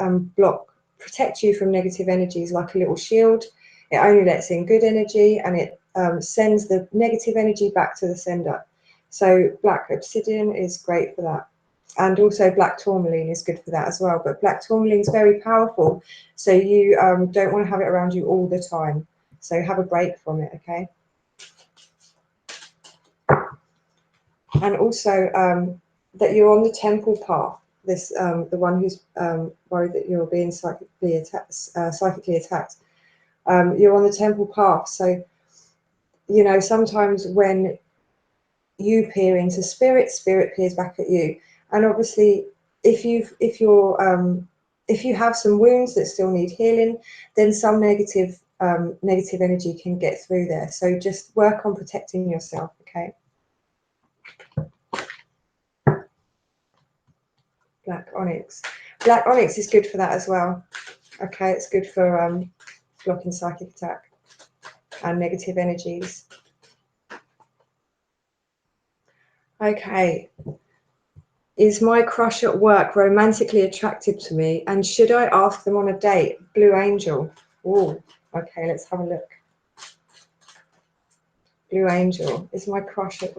you from negative energies like a little shield. It only lets in good energy, and it sends the negative energy back to the sender. So black obsidian is great for that. And also black tourmaline is good for that as well. But black tourmaline is very powerful, so you don't want to have it around you all the time. So have a break from it, okay? And also that you're on the temple path. This the one who's worried that you're being psychically attacked. You're on the temple path. So, you know, sometimes when you peer into spirit, spirit peers back at you. And obviously, if you have some wounds that still need healing, then some negative energy can get through there. So just work on protecting yourself, okay? Black onyx. Black onyx is good for that as well. Okay, it's good for blocking psychic attack and negative energies. Okay. Is my crush at work romantically attractive to me, and should I ask them on a date? Blue Angel. Oh, okay, let's have a look. Blue Angel. Is my crush at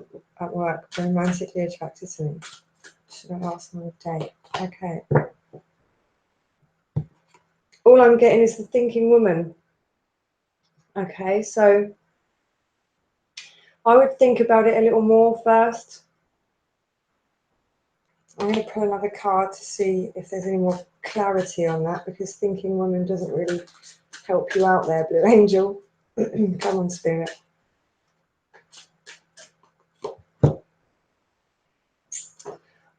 work romantically attracted to me? Should I ask them on a date? Okay. All I'm getting is the thinking woman. Okay, so I would think about it a little more first. I'm going to pull another card to see if there's any more clarity on that, because thinking woman doesn't really help you out there, Blue Angel. Come on, Spirit.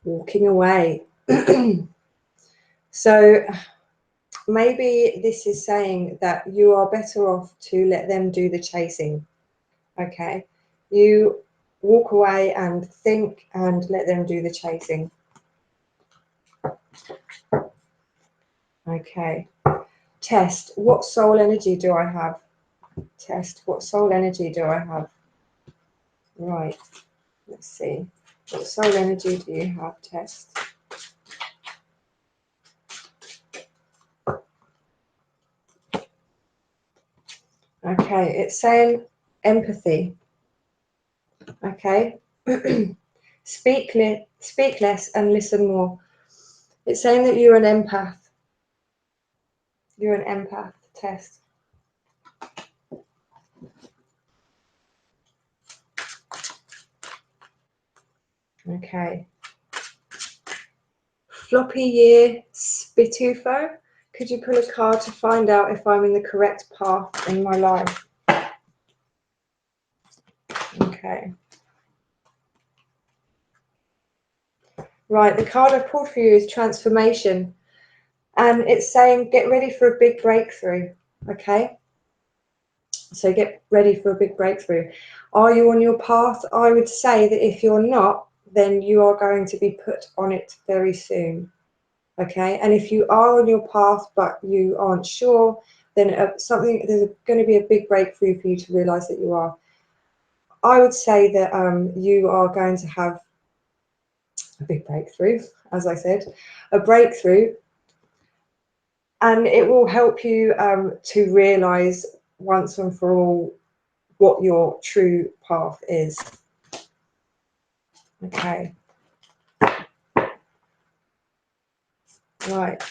Walking away. So maybe this is saying that you are better off to let them do the chasing. Okay, you walk away and think and let them do the chasing. Okay, test, what soul energy do I have? Test, what soul energy do I have? Right, let's see. What soul energy do you have? Test. Okay, it's saying empathy. Okay, speak less and listen more. It's saying that you're an empath. You're an empath. Test. Okay. Floppy year Spitufo. Could you pull a card to find out if I'm in the correct path in my life? Okay. Right, the card I've pulled for you is transformation. And it's saying get ready for a big breakthrough. Okay. So get ready for a big breakthrough. Are you on your path? I would say that if you're not, then you are going to be put on it very soon. Okay, and if you are on your path but you aren't sure, then there's going to be a big breakthrough for you to realize that you are. I would say that you are going to have a big breakthrough, as I said, a breakthrough, and it will help you to realize once and for all what your true path is. Okay. Right.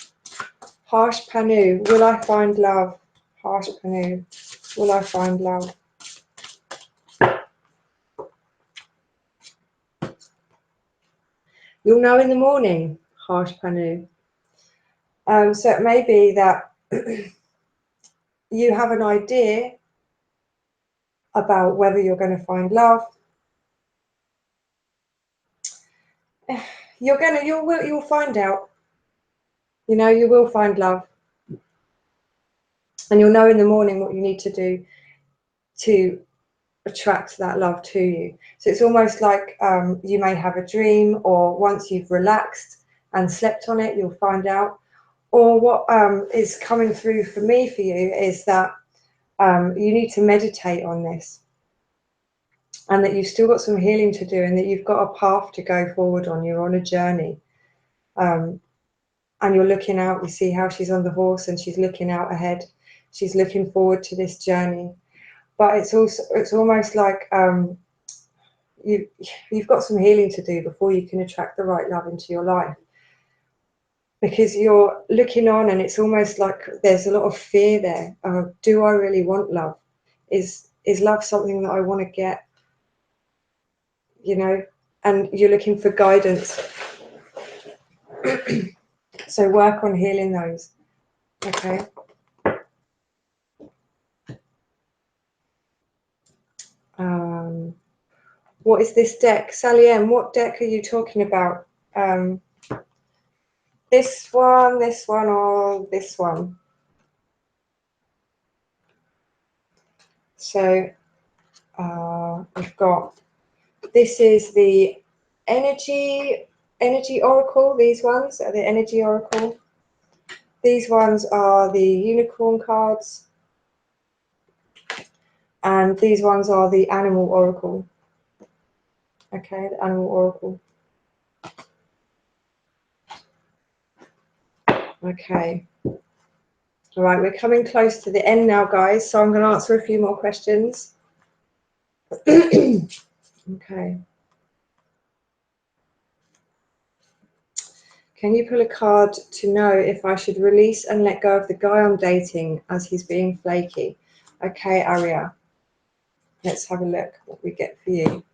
Harsh Panu, will I find love? Harsh Panu, will I find love? You'll know in the morning, Harsh Panu. So it may be that you have an idea about whether you're going to find love. You'll find out. You know, you will find love. And you'll know in the morning what you need to do to attract that love to you. So it's almost like you may have a dream, or once you've relaxed and slept on it, you'll find out. Or what is coming through for me for you is that you need to meditate on this, and that you've still got some healing to do, and that you've got a path to go forward on. You're on a journey, and you're looking out. You see how she's on the horse and she's looking out ahead. She's looking forward to this journey. But it's almost like you've got some healing to do before you can attract the right love into your life, because you're looking on and it's almost like there's a lot of fear there. Do I really want love? Is love something that I want to get? You know, and you're looking for guidance. So work on healing those. Okay. What is this deck? Sally M, what deck are you talking about? This one, or this one? So we've got, this is the energy oracle. These ones are the energy oracle. These ones are the unicorn cards. And these ones are the animal oracle. Okay, the animal oracle. Okay. All right, we're coming close to the end now, guys, so I'm going to answer a few more questions. Okay. Can you pull a card to know if I should release and let go of the guy I'm dating as he's being flaky? Okay, Aria. Let's have a look what we get for you.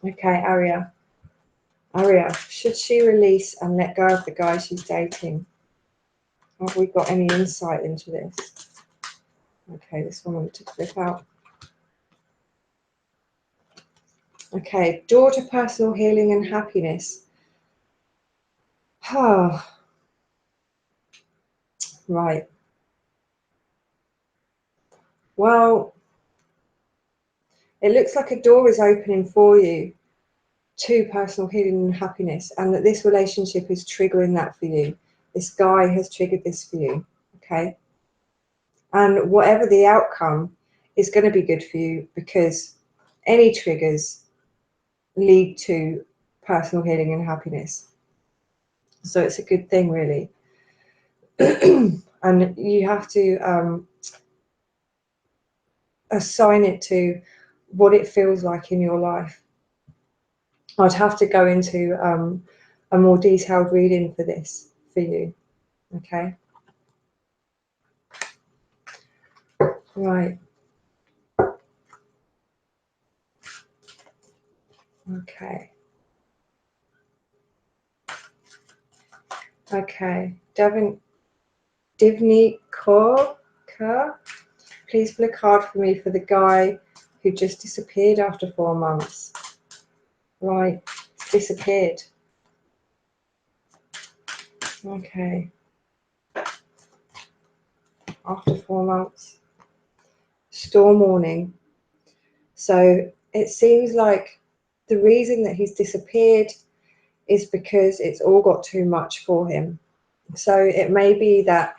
Okay, Aria. Aria, should she release and let go of the guy she's dating? Have we got any insight into this? Okay, this one I want to flip out. Okay, door to personal healing and happiness. Oh. Right. Well, it looks like a door is opening for you to personal healing and happiness, and that this relationship is triggering that for you. This guy has triggered this for you, okay? And whatever the outcome is going to be good for you, because any triggers lead to personal healing and happiness. So it's a good thing, really. And you have to assign it to what it feels like in your life. I'd have to go into a more detailed reading for this for you, okay? Right. Okay. Okay. Divni Kaur, please pull a card for me for the guy who just disappeared after 4 months. Right. Disappeared. Okay. After 4 months. Storm warning. So it seems like the reason that he's disappeared is because it's all got too much for him. So it may be that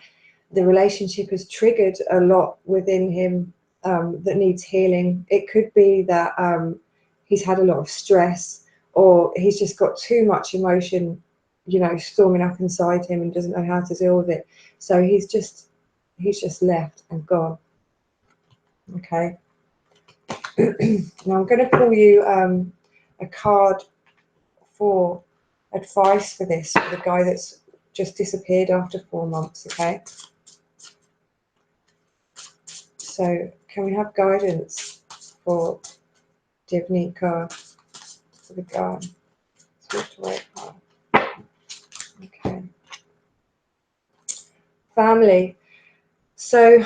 the relationship has triggered a lot within him that needs healing. It could be that he's had a lot of stress, or he's just got too much emotion, you know, storming up inside him and doesn't know how to deal with it. So he's just left and gone. Okay. Now I'm going to pull you a card for advice for this, for the guy that's just disappeared after 4 months. Okay. So can we have guidance for Divnika, for the guy? Switch away card. Okay. Family. So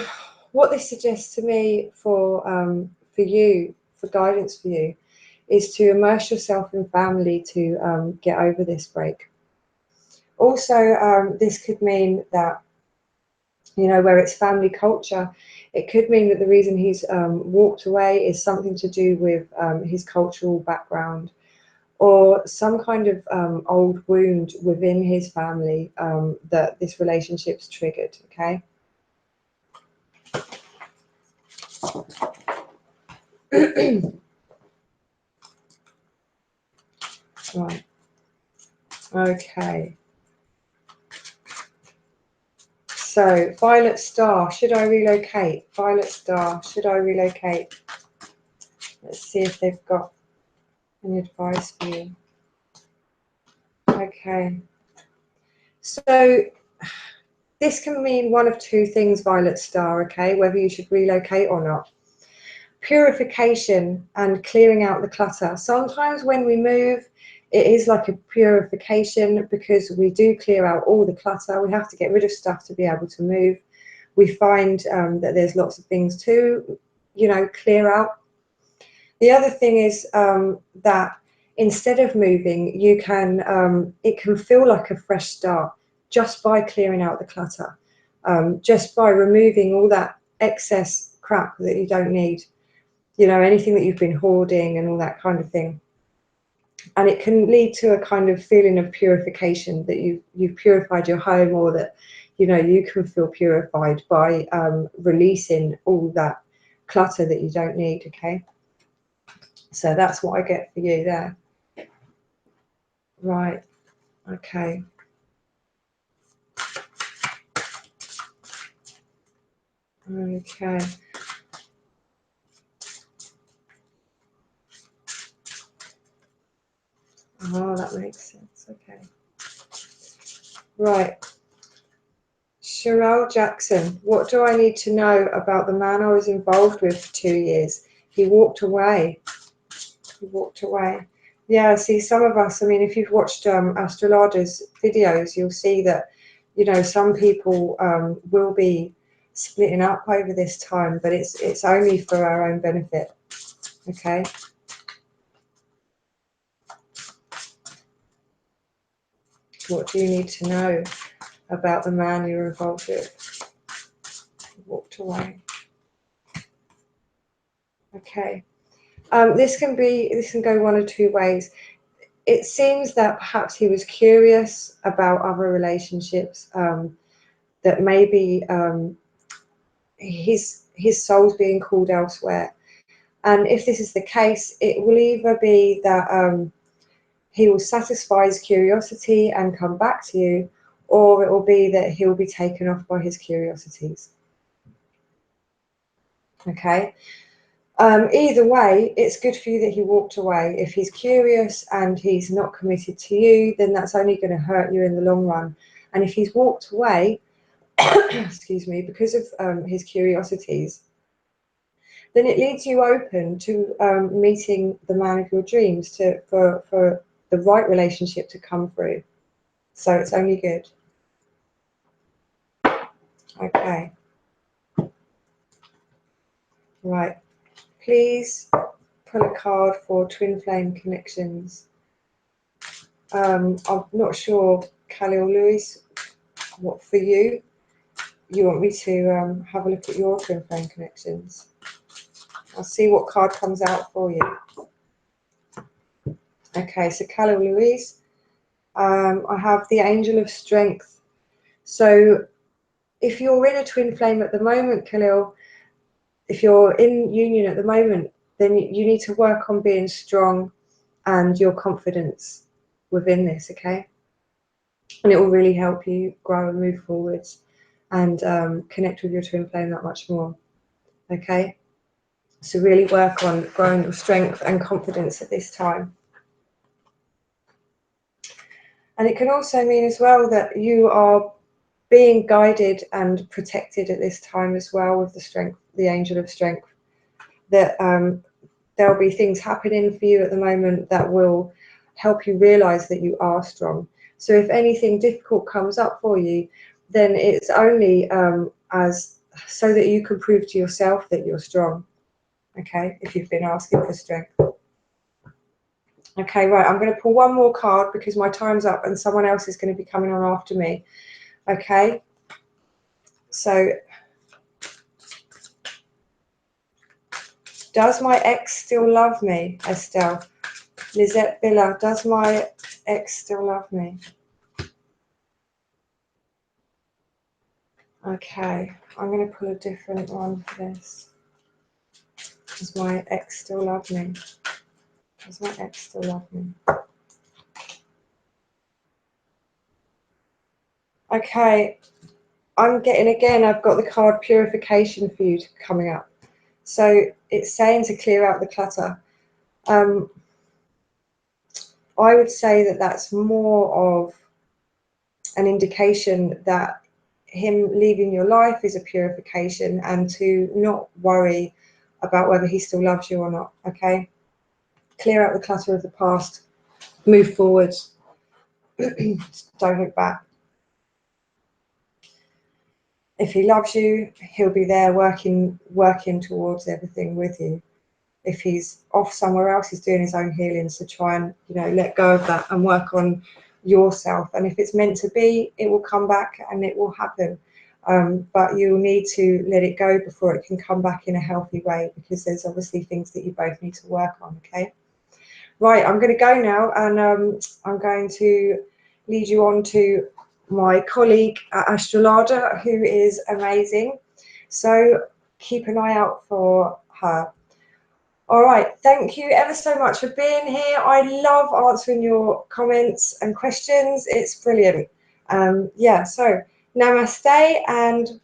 what this suggests to me for you, for guidance for you, is to immerse yourself in family to get over this break. Also, this could mean that, you know, where it's family culture, it could mean that the reason he's walked away is something to do with his cultural background, or some kind of old wound within his family that this relationship's triggered, okay? Right, okay. So, Violet Star, should I relocate? Violet Star, should I relocate? Let's see if they've got any advice for you. Okay. So, this can mean one of two things, Violet Star, okay, whether you should relocate or not. Purification and clearing out the clutter. Sometimes when we move, it is like a purification, because we do clear out all the clutter. We have to get rid of stuff to be able to move. We find that there's lots of things to, you know, clear out. The other thing is that instead of moving, you can, it can feel like a fresh start just by clearing out the clutter, just by removing all that excess crap that you don't need, you know, anything that you've been hoarding and all that kind of thing. And it can lead to a kind of feeling of purification, that you've purified your home, or that, you know, you can feel purified by releasing all that clutter that you don't need, okay? So that's what I get for you there. Right, okay. Okay. Oh, that makes sense, okay. Right. Sherelle Jackson, what do I need to know about the man I was involved with for 2 years? He walked away. He walked away. Yeah, see, some of us, I mean, if you've watched Astrolada's videos, you'll see that, you know, some people will be splitting up over this time, but it's only for our own benefit, okay? What do you need to know about the man you're involved with? walked away. Okay. This can go one of two ways. It seems that perhaps he was curious about other relationships, that maybe his soul's being called elsewhere. And if this is the case, it will either be that he will satisfy his curiosity and come back to you, or it will be that he'll be taken off by his curiosities. Okay. Either way, it's good for you that he walked away. If he's curious and he's not committed to you, then that's only going to hurt you in the long run. And if he's walked away, excuse me, because of his curiosities, then it leaves you open to meeting the man of your dreams, for the right relationship to come through. So it's only good. Okay. Right. Please pull a card for twin flame connections. I'm not sure, Khalil Lewis, what for you want me to have a look at your twin flame connections. I'll see what card comes out for you. Okay, so Khalil Louise, I have the Angel of Strength. So if you're in a twin flame at the moment, Khalil, if you're in union at the moment, then you need to work on being strong and your confidence within this, okay? And it will really help you grow and move forwards and connect with your twin flame that much more, okay? So really work on growing your strength and confidence at this time. And it can also mean as well that you are being guided and protected at this time as well with the strength, the Angel of Strength. That there'll be things happening for you at the moment that will help you realize that you are strong. So if anything difficult comes up for you, then it's only as so that you can prove to yourself that you're strong. Okay, if you've been asking for strength. Okay, right, I'm going to pull one more card because my time's up and someone else is going to be coming on after me. Okay, so does my ex still love me, Estelle? Lisette Villa, does my ex still love me? Okay, I'm going to pull a different one for this. Does my ex still love me? Does my ex still love me? Okay, I'm getting, again, I've got the card Purification for you coming up. So it's saying to clear out the clutter. I would say that that's more of an indication that him leaving your life is a purification, and to not worry about whether he still loves you or not, okay? Clear out the clutter of the past, move forwards, don't look back. If he loves you, he'll be there working towards everything with you. If he's off somewhere else, he's doing his own healing, so try and, you know, let go of that and work on yourself. And if it's meant to be, it will come back and it will happen. But you'll need to let it go before it can come back in a healthy way, because there's obviously things that you both need to work on, okay? Right, I'm going to go now, and I'm going to lead you on to my colleague Astrolada, who is amazing. So keep an eye out for her. All right, thank you ever so much for being here. I love answering your comments and questions. It's brilliant. Yeah, so namaste and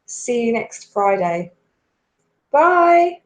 see you next Friday. Bye.